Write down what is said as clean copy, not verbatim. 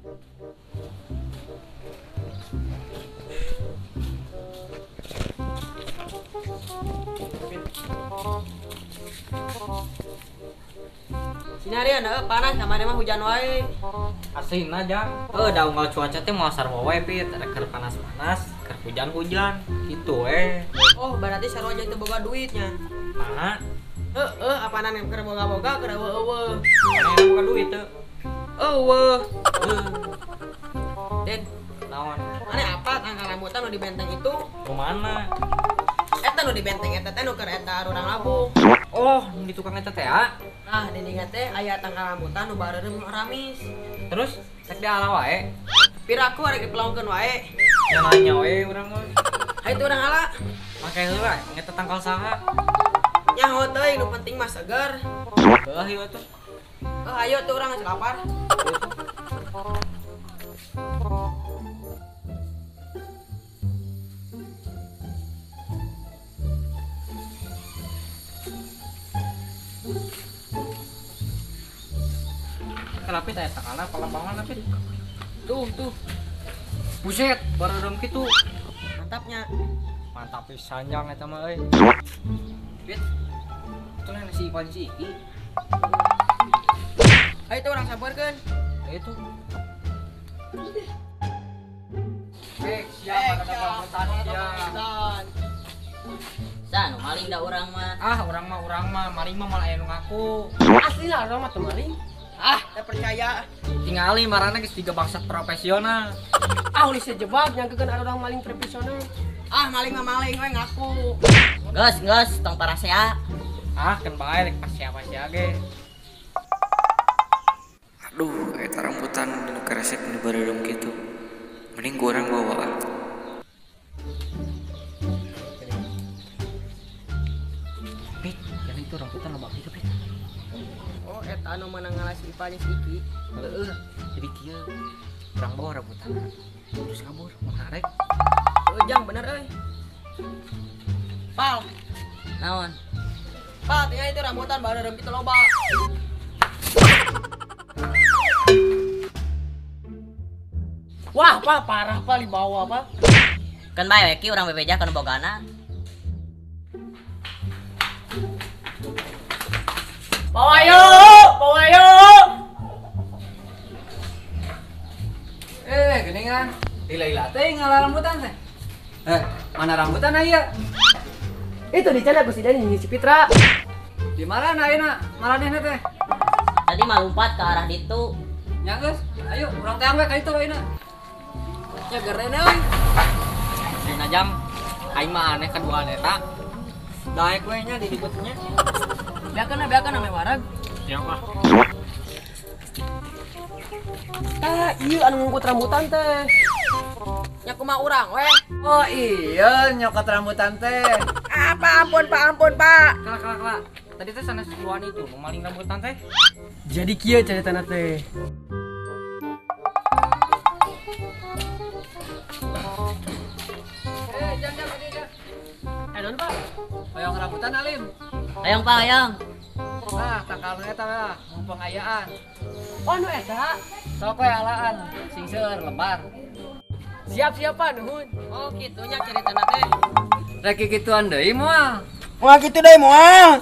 Sini hari ada panas kamari mah hujan wae. Asin aja. Da unggal cuaca teh mau sarua wae pit, keur panas-panas, keur hujan-hujan. Gitu Oh, berarti sarua aja teu boga duitnya. Nah, Apaan yang keur boga-boga keur eueuh. mana yang buka duit teu? Eueuh. Den, Naon? aneh apa tangkal rambutan nu di benteng itu? Mana? Eta nu di benteng eta teh nu keur eta urang labuh. Oh, di tukang eta teh ah. Nah, di dinya teh aya tangkal rambutan nu bareureum ramis. Terus cek di ala wae. Piraku arek dipelongkeun wae. Ya nanya we urang mah. Hayu teu urang ala. Make heula ngeta tangkal saha? Nyaho teuing nu penting mah seger. Heuh ieu atuh. Ayo teu urang geus lapar. Kenapa teh takana palambangan tapi? Tuh. Buset, bareureum kitu. Mantapnya. Mantap pisan jang eta mah euy. Pit. Itu nasi ipan si Iki. Ayo teu urang sabarkeun. Itu. Siap ada rambutan ya. San, maling da urang mah. Urang mah maling mah malah anu ngaku. Aslinya urang mah teu maling. Teu percaya. Tingali marana geus tiga bangsat profesional. Ulah sejebak nyangkeun ada urang maling profesional. Maling mah maling we ngaku. Geus, tong parasea. Kan bae rek pas siapa ge. Aduh, eta rambutan nu keresek nu bareureum kitu. Mending gua orang bawa. Pit, yang itu rambutan loba kitu pit. Oh, eta anu meunang ngalas ipanya si Iki. Heeh, jadi kieu. Urang bawa rambutan. Terus kabur, menarik. Jang bener euy. Pal. Naon? Pal, tinggal itu rambutan bareureum kitu loba. Wah, Pak, parah Pak di bawah, Pak. Kan bae ki urang bebeja kana bogana. Bawa yuk. Geningan. Lila teh ngalah rambutan teh. Mana rambutan aya? Itu di sana Gusti Dani si Pitra. Di mana ayeuna? Maranehna teh. Tadi mah lompat ke arah ditu. Nya geus, ayo urang teh we ka ditu ayeuna. Ya gerena euy. Dina jam aing mah aneh kedua eta. Daek we nya di dikutnya. Biakeun ame warag. Ya mah. Ieu anu ngungkut rambutan teh. Nya kumaha urang we. Oh iya nyokot rambutan teh. Ampun Pak. Kelak. Tadi teh sanes duluan itu maling rambutan teh. Jadi kieu caritana teh. Jangan. Aduh, Pak. Hoyong rambutan alim. Hayang Pak, hayang. Tangkalna eta lah, mumpung ayaan. Oh, nu eta. Sok we alaan, sing seueur lembar. Siap Pak, nuhun. Oh, kitunya caritana teh. Rek kituan deui moal. Moal kitu deui moal.